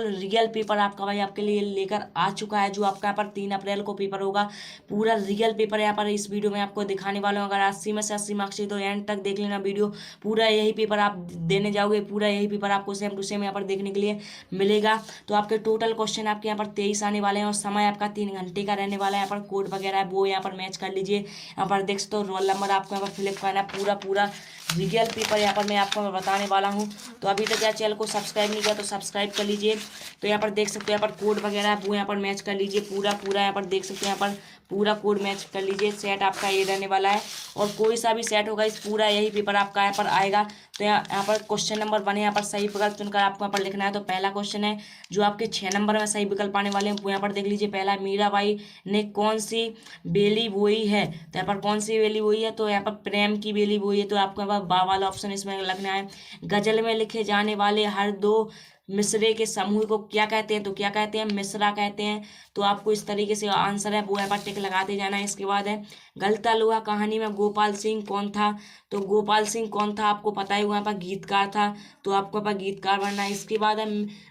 Real paper आपका भाई आपके लिए लेकर आ चुका है, जो आपका यहाँ पर 3 अप्रैल को पेपर होगा। पूरा रियल पेपर यहाँ पर इस वीडियो में आपको दिखाने वाला हूँ। अगर 80 में से 80 मार्क्स चाहिए तो एंड तक देख लेना वीडियो। पूरा यही पेपर आप देने जाओगे, पूरा यही पेपर आपको सेम टू सेम यहाँ पर देखने के लिए मिलेगा। तो आपके टोटल क्वेश्चन आपके यहाँ पर 23 आने वाले हैं और समय आपका 3 घंटे का रहने वाला है। यहाँ पर कोड वगैरह है वो यहाँ पर मैच कर लीजिए। यहाँ पर देख सकते हो रोल नंबर आपको यहाँ पर फिलिप करना है। पूरा पूरा रियल पेपर यहाँ पर मैं आपको बताने वाला हूँ। तो अभी तक यार चैनल को सब्सक्राइब नहीं किया तो सब्सक्राइब कर लीजिए। तो यहाँ पर देख सकते हो यहाँ पर कोड वगैरह है वो यहाँ पर मैच कर लीजिए। पूरा पूरा यहाँ पर देख सकते हो यहाँ पर पूरा कोड मैच कर लीजिए। सेट आपका ये रहने वाला है और कोई सा भी सेट होगा इस पूरा यही पेपर आपका यहाँ पर आएगा। तो यहाँ पर क्वेश्चन नंबर 1 यहाँ पर सही विकल्प चुनकर आपको यहाँ पर लिखना है। तो पहला क्वेश्चन है जो आपके 6 नंबर में सही विकल्प आने वाले हैं वो यहाँ पर देख लीजिए। पहला, मीराबाई ने कौन सी बेली बोई है? तो यहाँ पर कौन सी बेली बोई है? तो यहाँ पर प्रेम की बेली बोई है। तो आपको यहाँ पर बा वाला ऑप्शन इसमें लगना है। गजल में लिखे जाने वाले हर दो मिसरे के समूह को क्या कहते हैं? तो क्या कहते हैं? मिसरा कहते हैं। तो आपको इस तरीके से आंसर है वो यहाँ पर टिक लगाते जाना है। इसके बाद है गलता लोहा कहानी में गोपाल सिंह कौन था? तो गोपाल सिंह कौन था आपको पता है, वहाँ पर गीतकार था। तो आपको यहाँ पर गीतकार बनना है। इसके बाद है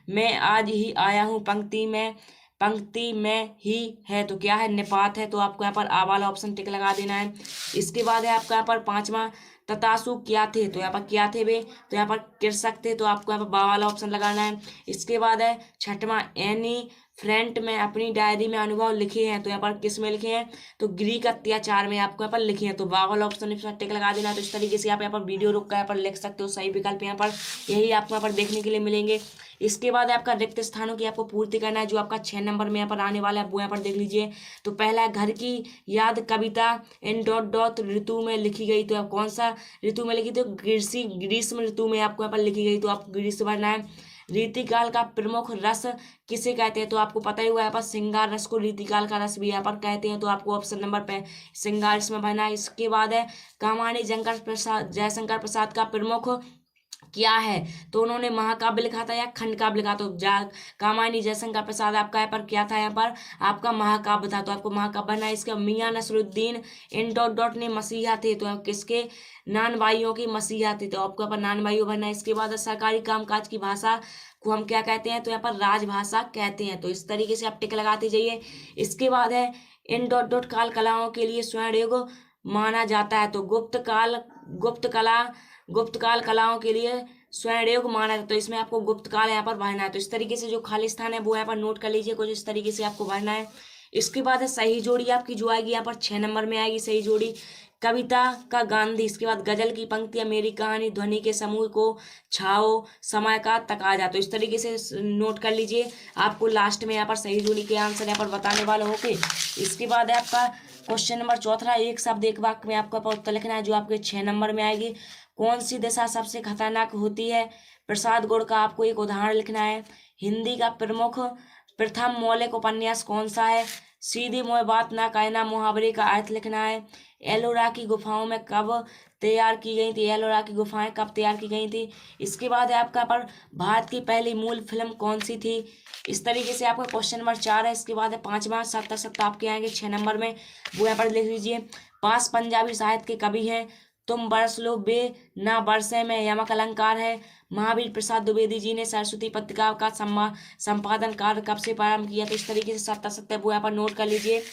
मैं आज ही आया हूँ पंक्ति में ही है। तो क्या है? निपात है। तो आपको यहाँ पर आ वाला ऑप्शन टिक लगा देना है। इसके बाद है आपका यहाँ पर 5वां, ततासु क्या थे? तो यहाँ पर क्या थे वे? तो यहाँ पर कृषक थे। तो आपको यहाँ पर बा वाला ऑप्शन लगाना है। इसके बाद है 6वां, एनी फ्रेंट में अपनी डायरी में अनुभव लिखे हैं। तो यहाँ पर किस में लिखे हैं? तो ग्रीक अत्याचार में आपको यहाँ पर लिखे हैं। तो बा वाला ऑप्शन इस पर टिक लगा देना है। तो इस तरीके से आप यहाँ पर वीडियो रोक कर यहाँ पर लिख सकते हो। सही विकल्प यहाँ पर यही आपको यहाँ पर देखने के लिए मिलेंगे। इसके बाद आपका रिक्त स्थानों की आपको पूर्ति करना है, जो आपका 6 नंबर में यहाँ पर आने वाला है वो यहाँ पर देख लीजिए। तो पहला है घर की याद कविता इन डॉट डॉट ऋतु में लिखी गई। तो आप कौन सा ऋतु में लिखी? तो ग्रीष्म ऋतु में आपको यहाँ पर लिखी गई। तो आपको ग्रीष्म भरना है। रीतिकाल का प्रमुख रस किसे कहते हैं? तो आपको पता ही हुआ यहाँ पर श्रृंगार रस को रीतिकाल का रस भी यहाँ पर कहते हैं। तो आपको ऑप्शन नंबर पे श्रृंगार इसमें भरना है। इसके बाद है कामानी जयशंकर प्रसाद का प्रमुख क्या है? तो उन्होंने महाकाव्य लिखा था या खंड काव्य लिखा? तो कामायनी जयशंकर प्रसाद आपका यहाँ पर क्या था? यहाँ पर आपका महाकाव्य था। तो आपको महाकाव्य बनना है। इसका मियां नसरुद्दीन इन डॉट डॉट ने मसीहा थे। तो किसके? नान भाइयों की मसीहा थे। तो आपको यहाँ पर नान भाइयों बनना है। इसके बाद सरकारी कामकाज की भाषा को हम क्या कहते हैं? तो यहाँ पर राजभाषा कहते हैं। तो इस तरीके से आप टिक लगाते जाइए। इसके बाद है इन डॉट डॉट काल कलाओं के लिए स्वर्ण युग माना जाता है। तो गुप्त काल कलाओं के लिए स्वर्ण युग माना जाता है। तो इसमें आपको गुप्त काल यहाँ पर भरना है। तो इस तरीके से जो खाली स्थान है वो यहाँ पर नोट कर लीजिए। कुछ इस तरीके से आपको भरना है। इसके बाद है सही जोड़ी आपकी जो आएगी यहाँ पर 6 नंबर में आएगी सही जोड़ी। कविता का गांधी, इसके बाद गजल की पंक्तियां मेरी कहानी, ध्वनि के समूह को छाओ, समय का तकाजा। तो इस तरीके से नोट कर लीजिए। आपको लास्ट में यहाँ पर सही जोड़ी के आंसर यहाँ पर बताने वाला होके। इसके बाद है आपका क्वेश्चन नंबर 4, एक शब्द एक वाक्य में आपको उत्तर लिखना है, जो आपके 6 नंबर में आएगी। कौन सी दिशा सबसे खतरनाक होती है? प्रसाद गौड़ का आपको एक उदाहरण लिखना है। हिंदी का प्रथम मौलिक उपन्यास कौन सा है? सीधी मोह बात ना कहना मुहावरे का अर्थ लिखना है। एलोरा की गुफाओं में कब तैयार की गई थी? एलोरा की गुफाएं कब तैयार की गई थी? इसके बाद है आपका पर भारत की पहली मूल फिल्म कौन सी थी? इस तरीके से आपका क्वेश्चन नंबर 4 है। इसके बाद है 5वां, सत्ता आपके आएंगे 6 नंबर में, वो यहाँ पर लिख लीजिए। 5 पंजाबी साहित्य के कवि हैं। तुम बरस लो बे ना बरसे में यमक अलंकार है। महावीर प्रसाद द्विवेदी जी ने सरस्वती पत्रिका का संपादन कार्य कब से प्रारंभ किया? तो इस तरीके से सत्ता वो यहाँ पर नोट कर लीजिए।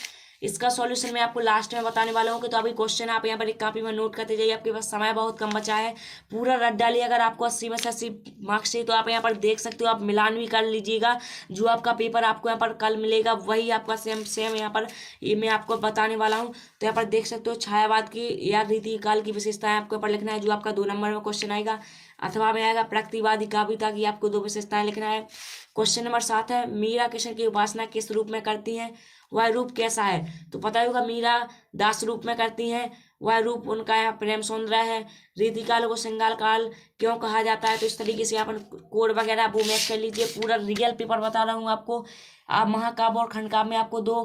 इसका सॉल्यूशन मैं आपको लास्ट में बताने वाला हूँ कि तो अभी क्वेश्चन आप यहाँ पर एक कॉपी में नोट करते जाइए। आपके पास समय बहुत कम बचा है, पूरा रट डालिए। अगर आपको 80 में से 80 मार्क्स चाहिए तो आप यहाँ पर देख सकते हो, आप मिलान भी कर लीजिएगा। जो आपका पेपर आपको यहाँ पर कल मिलेगा वही आपका सेम यहाँ पर ये मैं आपको बताने वाला हूँ। तो यहाँ पर देख सकते हो छायावाद की या रीतिकाल की विशेषताएं आपको यहाँ पर लिखना है, जो आपका 2 नंबर में क्वेश्चन आएगा। अथवा में आएगा प्रगतिवादी कविता की आपको 2 विशेषताएं लिखना है। क्वेश्चन नंबर 7 है मीरा कृष्ण की उपासना किस रूप में करती हैं? वह रूप कैसा है? तो पता होगा मीरा दास रूप में करती हैं। वह रूप उनका यहाँ प्रेम सौंदर्य है। रीतिकाल को श्रृंगार काल क्यों कहा जाता है? तो इस तरीके से अपन कोड वगैरह वो मैच कर लीजिए। पूरा रियल पेपर बता रहा हूँ आपको। आप महाकाव्य और खंडकाव्य में आपको 2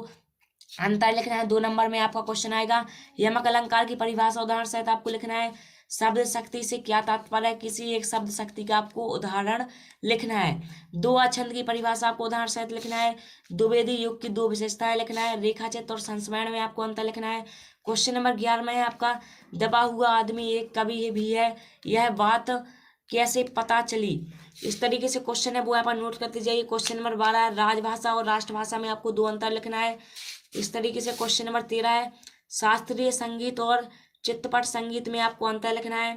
अंतर लिखना है। 2 नंबर में आपका क्वेश्चन आएगा। यमक अलंकार की परिभाषा उदाहरण सहित आपको लिखना है। शब्द शक्ति से क्या तात्पर्य है? किसी एक शब्द शक्ति का आपको उदाहरण लिखना है। 2 छंद की परिभाषा आपको उदाहरण सहित लिखना है। द्विवेदी युग की 2 विशेषताएं लिखना है। रेखाचित्र और संस्मरण में आपको अंतर लिखना है। क्वेश्चन नंबर 11 में है आपका दबा हुआ आदमी एक कवि भी है, यह बात कैसे पता चली। इस तरीके से क्वेश्चन है वो यहाँ पर नोट करते जाइए। क्वेश्चन नंबर 12 है राजभाषा और राष्ट्रभाषा में आपको 2 अंतर लिखना है। इस तरीके से क्वेश्चन नंबर 13 है शास्त्रीय संगीत और चित्रपट संगीत में आपको अंतर लिखना है।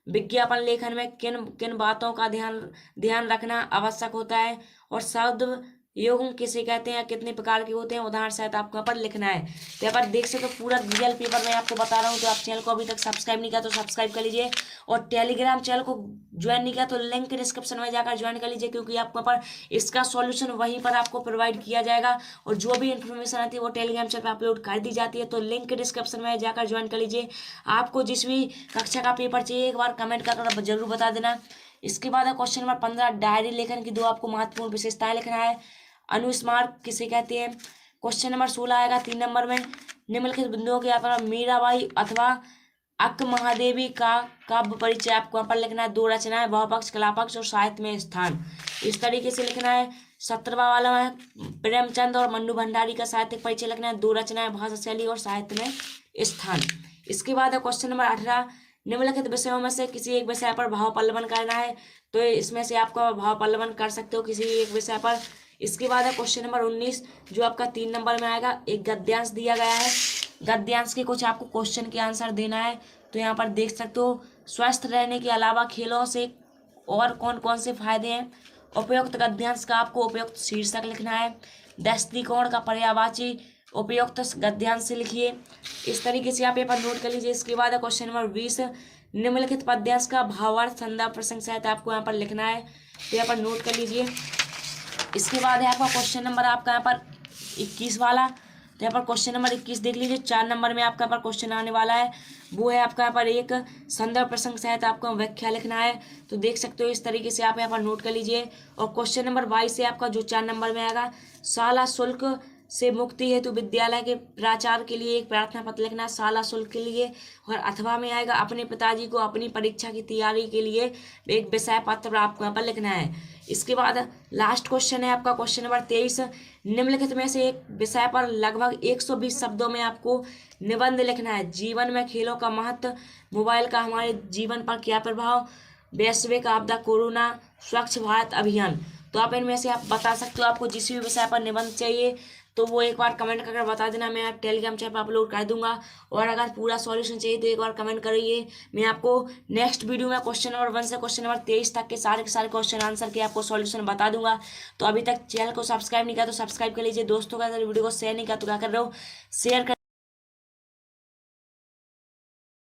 विज्ञापन लेखन में किन किन बातों का ध्यान रखना आवश्यक होता है, और शब्द योग किसे कहते हैं, कितने प्रकार के होते हैं, उदाहरण सहित आपको यहाँ पर लिखना है। तो यहाँ पर देख सकते हो पूरा रियल पेपर मैं आपको बता रहा हूँ। तो आप चैनल को अभी तक सब्सक्राइब नहीं किया तो सब्सक्राइब कर लीजिए, और टेलीग्राम चैनल को ज्वाइन नहीं किया तो लिंक डिस्क्रिप्शन में जाकर ज्वाइन कर लीजिए, क्योंकि आपको यहाँ पर इसका सॉल्यूशन वहीं पर आपको प्रोवाइड किया जाएगा, और जो भी इन्फॉर्मेशन आती है वो टेलीग्राम चैनल पर अपलोड कर दी जाती है। तो लिंक डिस्क्रिप्शन में जाकर ज्वाइन कर लीजिए। आपको जिस भी कक्षा का पेपर चाहिए एक बार कमेंट कर जरूर बता देना। इसके बाद है क्वेश्चन नंबर 15 डायरी लेखन की 2 आपको महत्वपूर्ण विशेषताएं लिखना है। अनुस्मार किसे कहते हैं। क्वेश्चन नंबर 16 आएगा 3 नंबर में निम्नलिखित बिंदुओं के आधार पर मीराबाई अथवा अक्क महादेवी का काव्य परिचय आपको यहाँ पर लिखना है। 2 रचनाएं भावपक्ष कलापक्ष और साहित्य में स्थान इस तरीके से लिखना है। 17वां वाला है प्रेमचंद और मन्नू भंडारी का साहित्यिक परिचय लिखना है। 2 रचनाएं भाषा शैली और साहित्य में स्थान। इसके बाद है क्वेश्चन नंबर 18 निम्नलिखित विषयों में से किसी एक विषय पर भाव पल्लवन करना है। तो इसमें से आपको भाव पल्लवन कर सकते हो किसी एक विषय पर। इसके बाद है क्वेश्चन नंबर 19 जो आपका 3 नंबर में आएगा। एक गद्यांश दिया गया है, गद्यांश के कुछ आपको क्वेश्चन के आंसर देना है। तो यहाँ पर देख सकते हो स्वस्थ रहने के अलावा खेलों से और कौन कौन से फायदे हैं। उपयुक्त गद्यांश का आपको उपयुक्त शीर्षक लिखना है। दृष्टिकोण का पर्यायवाची उपयुक्त गद्यांश से लिखिए। इस तरीके से आप पेपर नोट कर लीजिए। इसके बाद है क्वेश्चन नंबर 20 निम्नलिखित पद्यांश का भावार्थ संदर्भ प्रसंग सहित आपको यहाँ पर लिखना है। तो यहाँ पर नोट कर लीजिए। इसके बाद है आपका क्वेश्चन नंबर आपका यहाँ पर 21 वाला। तो यहाँ पर क्वेश्चन नंबर 21 देख लीजिए। 4 नंबर में आपका यहाँ पर क्वेश्चन आने वाला है, वो है आपका यहाँ पर एक संदर्भ प्रसंग सहित आपको व्याख्या लिखना है। तो देख सकते हो इस तरीके से आप यहाँ पर नोट कर लीजिए। और क्वेश्चन नंबर 22 है आपका जो 4 नंबर में आएगा शाला शुल्क से मुक्ति हेतु विद्यालय के प्राचार्य के लिए एक प्रार्थना पत्र लिखना है शाला शुल्क के लिए। और अथवा में आएगा अपने पिताजी को अपनी परीक्षा की तैयारी के लिए एक विषय पत्र आपको यहाँ पर लिखना है। इसके बाद लास्ट क्वेश्चन है आपका क्वेश्चन नंबर 23 निम्नलिखित में से एक विषय पर लगभग 120 शब्दों में आपको निबंध लिखना है। जीवन में खेलों का महत्व, मोबाइल का हमारे जीवन पर क्या प्रभाव, वैश्विक आपदा, कोरोना, स्वच्छ भारत अभियान। तो आप इनमें से आप बता सकते हो। आपको जिस भी विषय पर निबंध चाहिए तो वो एक बार कमेंट करके बता देना, मैं आप टेलीग्राम चैनल पर अपलोड कर दूंगा। और अगर पूरा सॉल्यूशन चाहिए तो एक बार कमेंट करिए। मैं आपको नेक्स्ट वीडियो में क्वेश्चन नंबर 1 से क्वेश्चन नंबर 23 तक के सारे क्वेश्चन आंसर के आपको सॉल्यूशन बता दूंगा। तो अभी तक चैनल को सब्सक्राइब नहीं किया तो सब्सक्राइब कर लीजिए। दोस्तों का अगर वीडियो को शेयर नहीं किया तो क्या कर रहे हो, शेयर कर